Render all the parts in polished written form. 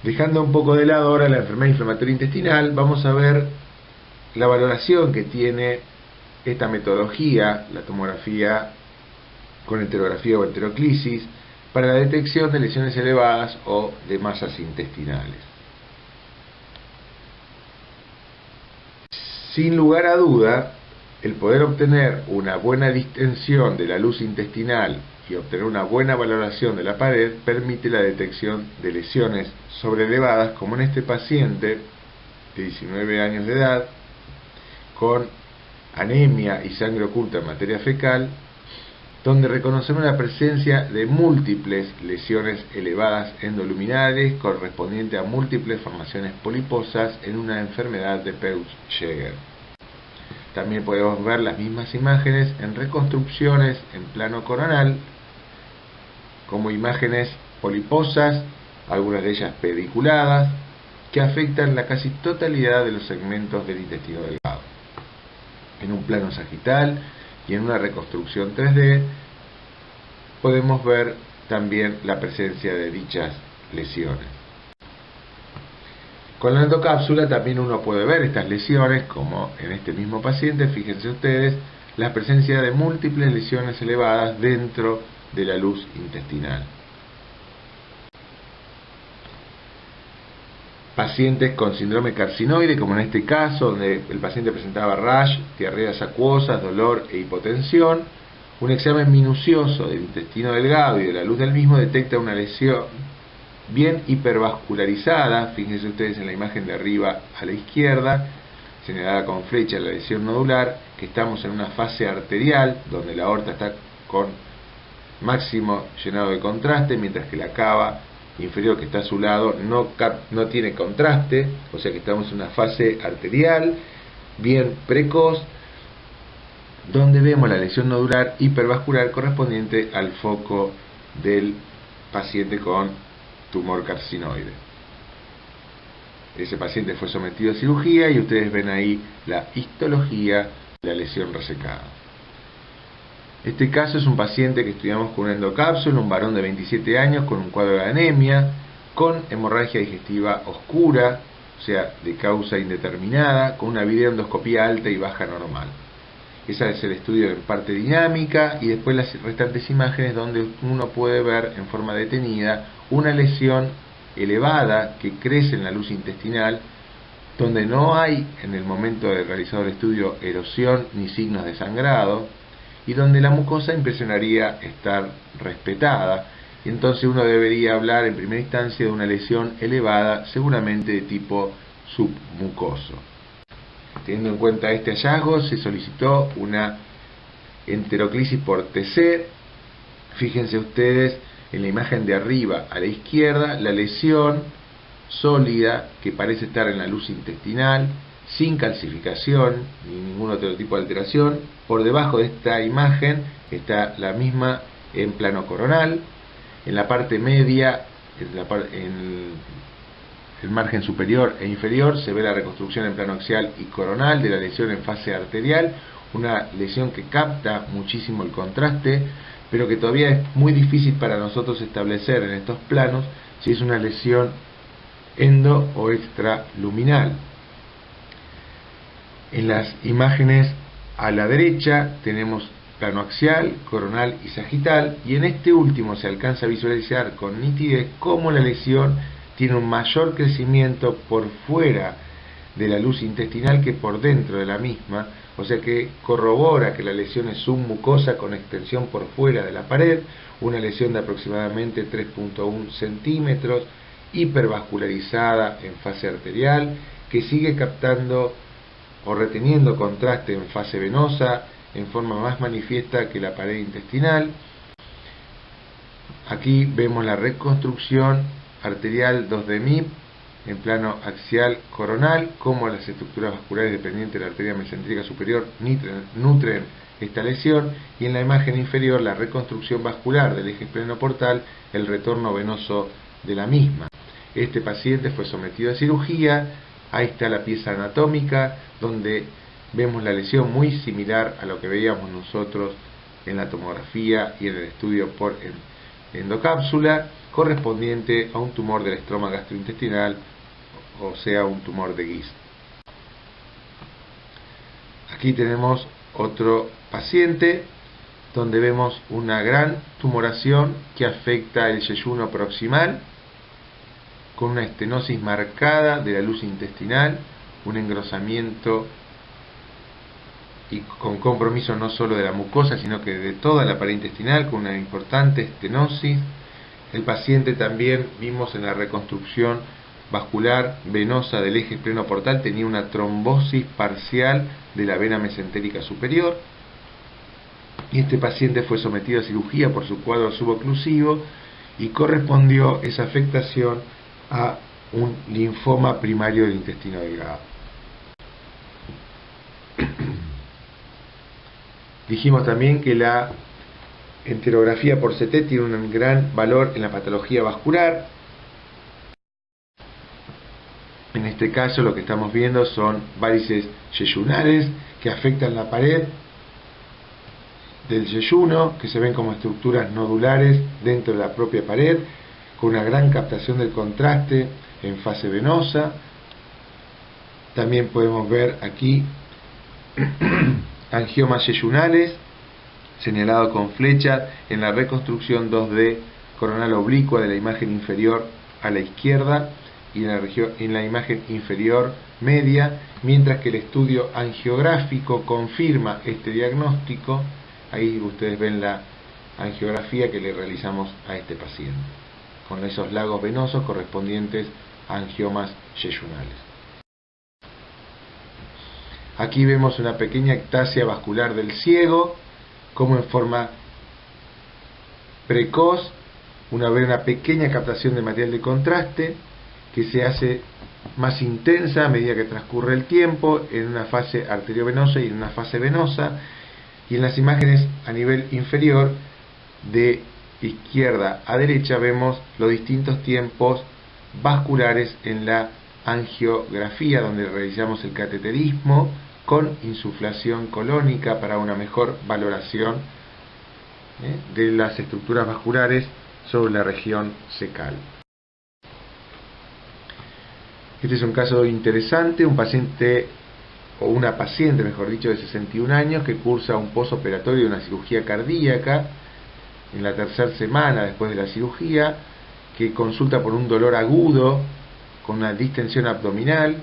Dejando un poco de lado ahora la enfermedad inflamatoria intestinal, vamos a ver la valoración que tiene esta metodología, la tomografía con enterografía o enteroclisis, para la detección de lesiones elevadas o de masas intestinales. Sin lugar a duda, el poder obtener una buena distensión de la luz intestinal y obtener una buena valoración de la pared permite la detección de lesiones sobreelevadas, como en este paciente de 19 años de edad con anemia y sangre oculta en materia fecal, donde reconocemos la presencia de múltiples lesiones elevadas endoluminales correspondiente a múltiples formaciones poliposas en una enfermedad de Peutz-Jeghers. También podemos ver las mismas imágenes en reconstrucciones en plano coronal, como imágenes poliposas, algunas de ellas pediculadas, que afectan la casi totalidad de los segmentos del intestino delgado. En un plano sagital y en una reconstrucción 3D podemos ver también la presencia de dichas lesiones. Con la endocápsula también uno puede ver estas lesiones, como en este mismo paciente. Fíjense ustedes la presencia de múltiples lesiones elevadas dentro de la luz intestinal. Pacientes con síndrome carcinoide, como en este caso, donde el paciente presentaba rash, diarreas acuosas, dolor e hipotensión. Un examen minucioso del intestino delgado y de la luz del mismo detecta una lesión bien hipervascularizada. Fíjense ustedes en la imagen de arriba a la izquierda, señalada con flecha la lesión nodular, que estamos en una fase arterial, donde la aorta está con máximo llenado de contraste, mientras que la cava inferior, que está a su lado, no tiene contraste, o sea que estamos en una fase arterial bien precoz, donde vemos la lesión nodular hipervascular correspondiente al foco del paciente con tumor carcinoide. Ese paciente fue sometido a cirugía y ustedes ven ahí la histología de la lesión resecada. Este caso es un paciente que estudiamos con una endocápsula, un varón de 27 años con un cuadro de anemia, con hemorragia digestiva oscura, o sea, de causa indeterminada, con una videoendoscopía alta y baja normal. Ese es el estudio en parte dinámica, y después las restantes imágenes donde uno puede ver en forma detenida una lesión elevada que crece en la luz intestinal, donde no hay en el momento de realizar el estudio erosión ni signos de sangrado, y donde la mucosa impresionaría estar respetada, y entonces uno debería hablar en primera instancia de una lesión elevada, seguramente de tipo submucoso. Teniendo en cuenta este hallazgo, se solicitó una enteroclisis por TC. Fíjense ustedes en la imagen de arriba a la izquierda, la lesión sólida que parece estar en la luz intestinal, sin calcificación ni ningún otro tipo de alteración. Por debajo de esta imagen está la misma en plano coronal. En la parte media, en el margen superior e inferior, se ve la reconstrucción en plano axial y coronal de la lesión en fase arterial, una lesión que capta muchísimo el contraste, pero que todavía es muy difícil para nosotros establecer en estos planos si es una lesión endo o extraluminal. En las imágenes a la derecha tenemos plano axial, coronal y sagital, y en este último se alcanza a visualizar con nitidez cómo la lesión tiene un mayor crecimiento por fuera de la luz intestinal que por dentro de la misma, o sea que corrobora que la lesión es submucosa con extensión por fuera de la pared, una lesión de aproximadamente 3.1 centímetros, hipervascularizada en fase arterial, que sigue captando o reteniendo contraste en fase venosa en forma más manifiesta que la pared intestinal. Aquí vemos la reconstrucción arterial 2D MIP en plano axial coronal, como las estructuras vasculares dependientes de la arteria mesentérica superior nutren esta lesión, y en la imagen inferior la reconstrucción vascular del eje esplenoportal, el retorno venoso de la misma. Este paciente fue sometido a cirugía. Ahí está la pieza anatómica, donde vemos la lesión muy similar a lo que veíamos nosotros en la tomografía y en el estudio por endocápsula. correspondiente a un tumor del estroma gastrointestinal, o sea, un tumor de Gist. Aquí tenemos otro paciente donde vemos una gran tumoración que afecta el yeyuno proximal, con una estenosis marcada de la luz intestinal, un engrosamiento y con compromiso no solo de la mucosa, sino que de toda la pared intestinal, con una importante estenosis. El paciente también vimos en la reconstrucción vascular venosa del eje esplenoportal, tenía una trombosis parcial de la vena mesentérica superior. Y este paciente fue sometido a cirugía por su cuadro suboclusivo y correspondió esa afectación a un linfoma primario del intestino delgado. Dijimos también que la enterografía por CT tiene un gran valor en la patología vascular. En este caso lo que estamos viendo son varices yeyunales que afectan la pared del yeyuno, que se ven como estructuras nodulares dentro de la propia pared, con una gran captación del contraste en fase venosa. También podemos ver aquí angiomas yeyunales señalados con flecha en la reconstrucción 2D coronal oblicua de la imagen inferior a la izquierda y en la imagen inferior media, mientras que el estudio angiográfico confirma este diagnóstico. Ahí ustedes ven la angiografía que le realizamos a este paciente, con esos lagos venosos correspondientes a angiomas yeyunales. Aquí vemos una pequeña ectasia vascular del ciego, como en forma precoz, una pequeña captación de material de contraste que se hace más intensa a medida que transcurre el tiempo, en una fase arteriovenosa y en una fase venosa. Y en las imágenes a nivel inferior, de izquierda a derecha, vemos los distintos tiempos vasculares en la angiografía, donde realizamos el cateterismo con insuflación colónica para una mejor valoración de las estructuras vasculares sobre la región cecal. Este es un caso interesante, un paciente, o una paciente, mejor dicho, de 61 años, que cursa un posoperatorio de una cirugía cardíaca en la tercera semana después de la cirugía, que consulta por un dolor agudo con una distensión abdominal.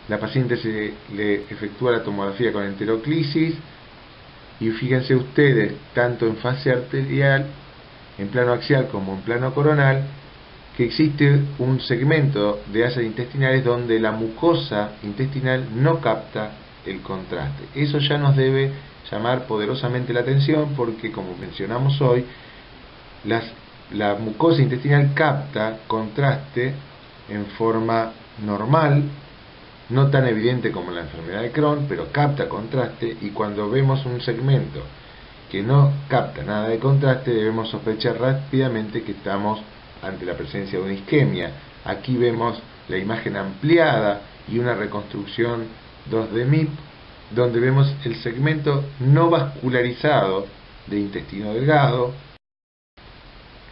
La paciente se le efectúa la tomografía con enteroclisis y fíjense ustedes, tanto en fase arterial, en plano axial como en plano coronal, que existe un segmento de asas intestinales donde la mucosa intestinal no capta el contraste. Eso ya nos debe llamar poderosamente la atención, porque, como mencionamos hoy, la mucosa intestinal capta contraste en forma normal, no tan evidente como la enfermedad de Crohn, pero capta contraste, y cuando vemos un segmento que no capta nada de contraste, debemos sospechar rápidamente que estamos ante la presencia de una isquemia. Aquí vemos la imagen ampliada y una reconstrucción 2D MIP, donde vemos el segmento no vascularizado de intestino delgado.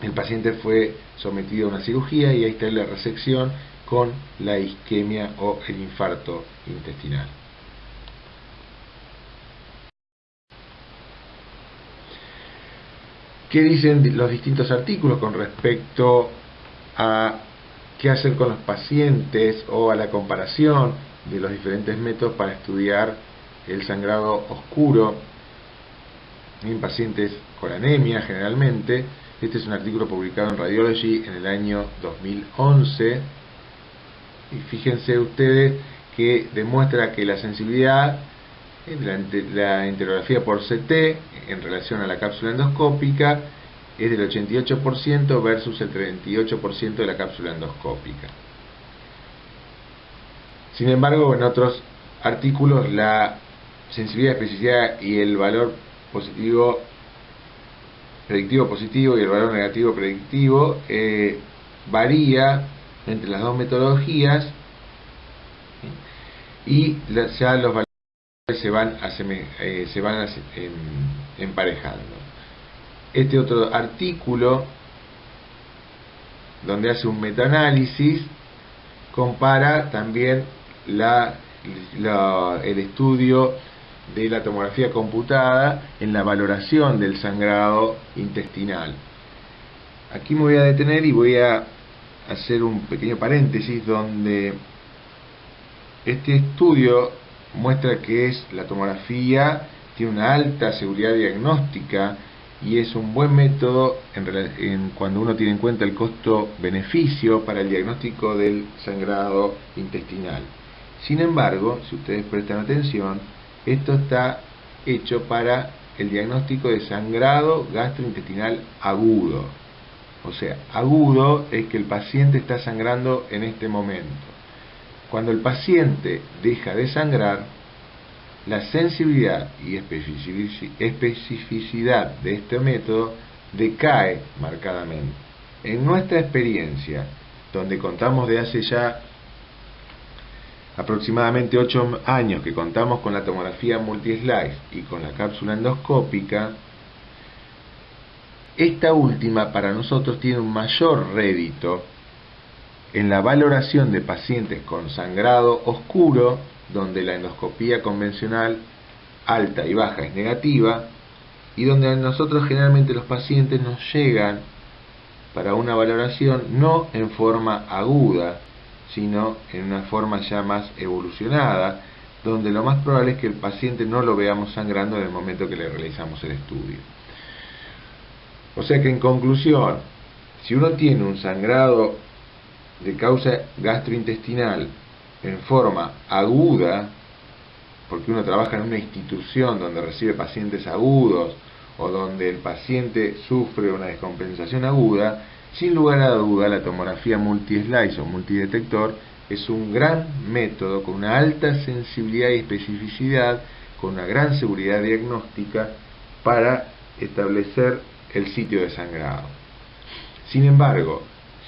El paciente fue sometido a una cirugía y ahí está la resección con la isquemia o el infarto intestinal. ¿Qué dicen los distintos artículos con respecto a qué hacer con los pacientes o a la comparación de los diferentes métodos para estudiar el sangrado oscuro en pacientes con anemia generalmente? Este es un artículo publicado en Radiology en el año 2011 y fíjense ustedes que demuestra que la sensibilidad de la enterografía por CT en relación a la cápsula endoscópica es del 88% versus el 38% de la cápsula endoscópica. Sin embargo, en otros artículos la sensibilidad, especificidad y el valor positivo predictivo positivo y el valor negativo predictivo varía entre las dos metodologías, y ya los valores se van emparejando. Este otro artículo donde hace un metaanálisis, compara también el estudio de la tomografía computada en la valoración del sangrado intestinal. Aquí me voy a detener y voy a hacer un pequeño paréntesis donde este estudio muestra que la tomografía tiene una alta seguridad diagnóstica y es un buen método cuando uno tiene en cuenta el costo-beneficio para el diagnóstico del sangrado intestinal. Sin embargo, si ustedes prestan atención, esto está hecho para el diagnóstico de sangrado gastrointestinal agudo. O sea, agudo es que el paciente está sangrando en este momento. Cuando el paciente deja de sangrar, la sensibilidad y especificidad de este método decae marcadamente. En nuestra experiencia, donde contamos de hace ya aproximadamente 8 años que contamos con la tomografía multislice y con la cápsula endoscópica, esta última para nosotros tiene un mayor rédito en la valoración de pacientes con sangrado oscuro, donde la endoscopía convencional alta y baja es negativa, y donde nosotros generalmente los pacientes nos llegan para una valoración no en forma aguda, sino en una forma ya más evolucionada, donde lo más probable es que el paciente no lo veamos sangrando en el momento que le realizamos el estudio. O sea que en conclusión, si uno tiene un sangrado de causa gastrointestinal en forma aguda, porque uno trabaja en una institución donde recibe pacientes agudos o donde el paciente sufre una descompensación aguda, sin lugar a duda la tomografía multislice o multidetector es un gran método con una alta sensibilidad y especificidad, con una gran seguridad diagnóstica para establecer el sitio de sangrado. Sin embargo,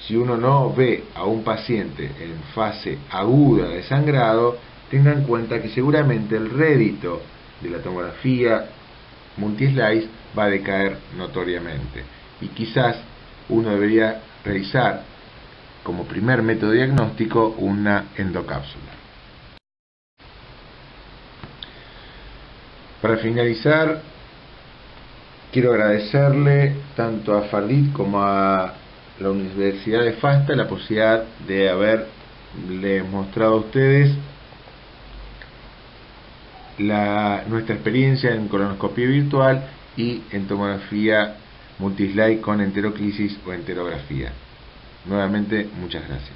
si uno no ve a un paciente en fase aguda de sangrado, tenga en cuenta que seguramente el rédito de la tomografía multislice va a decaer notoriamente y quizás uno debería realizar como primer método diagnóstico una endocápsula. Para finalizar, quiero agradecerle tanto a Fardit como a la Universidad de FASTA la posibilidad de haberles mostrado a ustedes nuestra experiencia en colonoscopia virtual y en tomografía multislice con enteroclisis o enterografía. Nuevamente, muchas gracias.